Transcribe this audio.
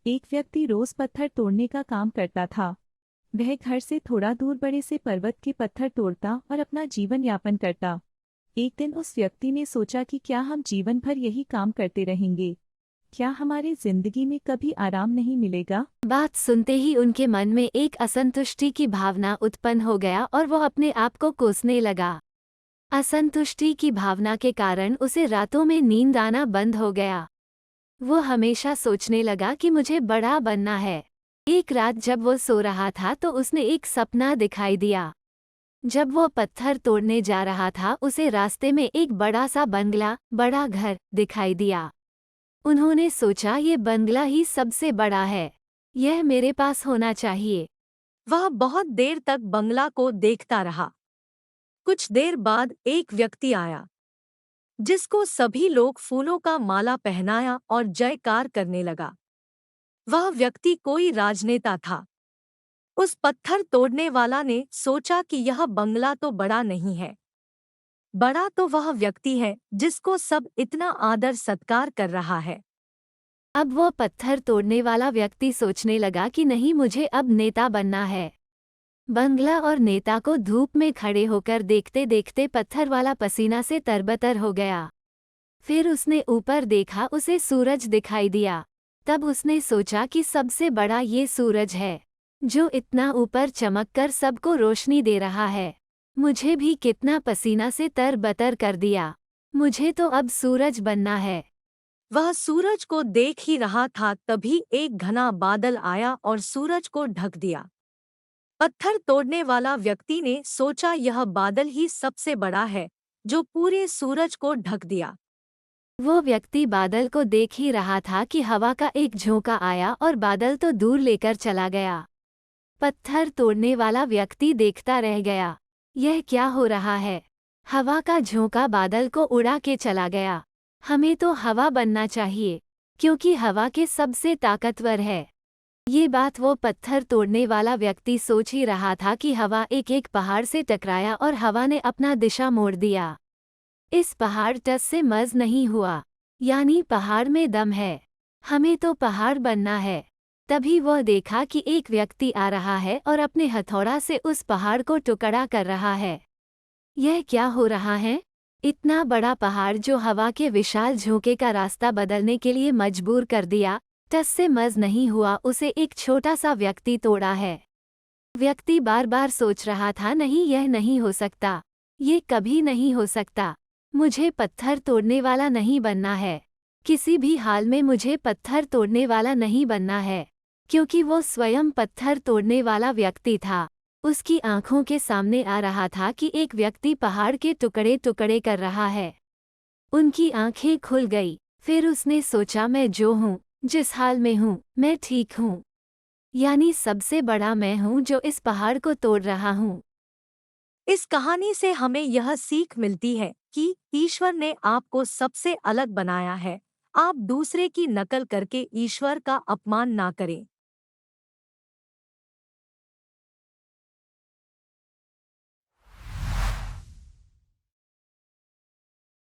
एक व्यक्ति रोज पत्थर तोड़ने का काम करता था। वह घर से थोड़ा दूर बड़े से पर्वत के पत्थर तोड़ता और अपना जीवन यापन करता। एक दिन उस व्यक्ति ने सोचा कि क्या हम जीवन भर यही काम करते रहेंगे? क्या हमारी जिंदगी में कभी आराम नहीं मिलेगा? बात सुनते ही उनके मन में एक असंतुष्टि की भावना उत्पन्न हो गया और वो अपने आप को कोसने लगा। असंतुष्टि की भावना के कारण उसे रातों में नींद आना बंद हो गया। वो हमेशा सोचने लगा कि मुझे बड़ा बनना है। एक रात जब वो सो रहा था तो उसने एक सपना दिखाई दिया। जब वो पत्थर तोड़ने जा रहा था उसे रास्ते में एक बड़ा सा बंगला, बड़ा घर दिखाई दिया। उन्होंने सोचा ये बंगला ही सबसे बड़ा है, यह मेरे पास होना चाहिए। वह बहुत देर तक बंगला को देखता रहा। कुछ देर बाद एक व्यक्ति आया जिसको सभी लोग फूलों का माला पहनाया और जयकार करने लगा। वह व्यक्ति कोई राजनेता था। उस पत्थर तोड़ने वाला ने सोचा कि यह बंगला तो बड़ा नहीं है, बड़ा तो वह व्यक्ति है जिसको सब इतना आदर सत्कार कर रहा है। अब वो पत्थर तोड़ने वाला व्यक्ति सोचने लगा कि नहीं, मुझे अब नेता बनना है। बंगला और नेता को धूप में खड़े होकर देखते देखते पत्थर वाला पसीना से तरबतर हो गया। फिर उसने ऊपर देखा, उसे सूरज दिखाई दिया। तब उसने सोचा कि सबसे बड़ा ये सूरज है जो इतना ऊपर चमककर सबको रोशनी दे रहा है। मुझे भी कितना पसीना से तरबतर कर दिया। मुझे तो अब सूरज बनना है। वह सूरज को देख ही रहा था तभी एक घना बादल आया और सूरज को ढक दिया। पत्थर तोड़ने वाला व्यक्ति ने सोचा यह बादल ही सबसे बड़ा है जो पूरे सूरज को ढक दिया। वो व्यक्ति बादल को देख ही रहा था कि हवा का एक झोंका आया और बादल तो दूर लेकर चला गया। पत्थर तोड़ने वाला व्यक्ति देखता रह गया, यह क्या हो रहा है? हवा का झोंका बादल को उड़ा के चला गया। हमें तो हवा बनना चाहिए, क्योंकि हवा के सबसे ताकतवर है। ये बात वो पत्थर तोड़ने वाला व्यक्ति सोच ही रहा था कि हवा एक एक पहाड़ से टकराया और हवा ने अपना दिशा मोड़ दिया। इस पहाड़ टस से मज नहीं हुआ, यानी पहाड़ में दम है। हमें तो पहाड़ बनना है। तभी वह देखा कि एक व्यक्ति आ रहा है और अपने हथौड़ा से उस पहाड़ को टुकड़ा कर रहा है। यह क्या हो रहा है? इतना बड़ा पहाड़ जो हवा के विशाल झोंके का रास्ता बदलने के लिए मजबूर कर दिया, टस से मज नहीं हुआ, उसे एक छोटा सा व्यक्ति तोड़ा है। व्यक्ति बार बार सोच रहा था, नहीं, यह नहीं हो सकता, ये कभी नहीं हो सकता। मुझे पत्थर तोड़ने वाला नहीं बनना है। किसी भी हाल में मुझे पत्थर तोड़ने वाला नहीं बनना है, क्योंकि वो स्वयं पत्थर तोड़ने वाला व्यक्ति था। उसकी आंखों के सामने आ रहा था कि एक व्यक्ति पहाड़ के टुकड़े टुकड़े कर रहा है। उनकी आंखें खुल गई। फिर उसने सोचा, मैं जो हूँ, जिस हाल में हूँ, मैं ठीक हूँ। यानी सबसे बड़ा मैं हूँ जो इस पहाड़ को तोड़ रहा हूँ। इस कहानी से हमें यह सीख मिलती है कि ईश्वर ने आपको सबसे अलग बनाया है। आप दूसरे की नकल करके ईश्वर का अपमान ना करें।